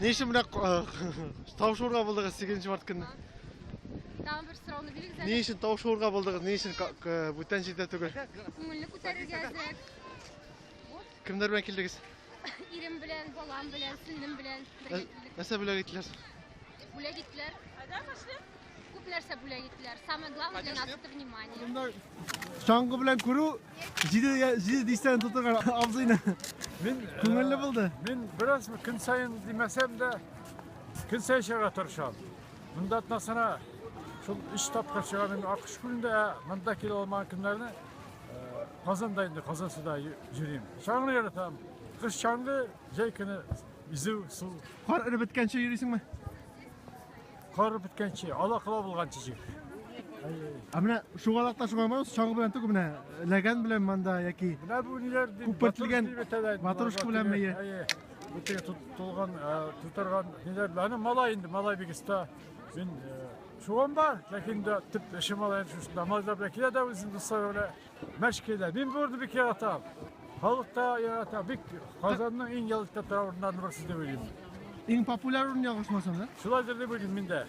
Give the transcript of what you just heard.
Ne işin bırak tavşorga buldunuz 8 Mart günü? Tamam bir sırağını biliriz. Ne işin tavşorga buldunuz? Ne işin bütün şeyde tügül? Көңілні көтеріп gezdік. Kimler bilen kildiniz? İrim bilen, balam bilen, sünnim bilen birге келдік. Nasıl bile gittiler? Бүле gittiler. Көп нәрсе бүле gittiler. Самое главное для нас это внимание. Şangı bilen kuru jidi dişten tuturgan abzıyla. Көңілі болды. Мен biraz күн сайын демесем де күн сайын шыға тұрышам. Мұнда атнасына шул 3 тапқыр шыға мен ақш күнінде мұнда келе алмаған күндерді қазандайында қазансуда жүрейм. Шаңғы жаратам. Қыш шаңғы жай күні изу су. Қар ірі біткенше жүресің ме? Қар біткенше, ала қыла болғанша жүр. Мына шуғалақта шуғамай осы шаңғы білен түгі мына ләгән білен манда яки Мына бұл нелерді күппертілген батырышқы білен мәйе. Өтеге тұтылған, тұтырған нелер. Аны малай енді, малай бегісті. Мен шуғам бар, ләкин де тіп іші малайын шушында. Малайлар бәкелі де өзін тұстар өлі мәшкелі. Мен бұрды беке атам. Халықта яратам. Бек қазанның ең ялықта тұрауырындан бірсіз деп өлеймін. Ең популяр орын яғышмасам да? Шулайдыр деп өлеймін мен де.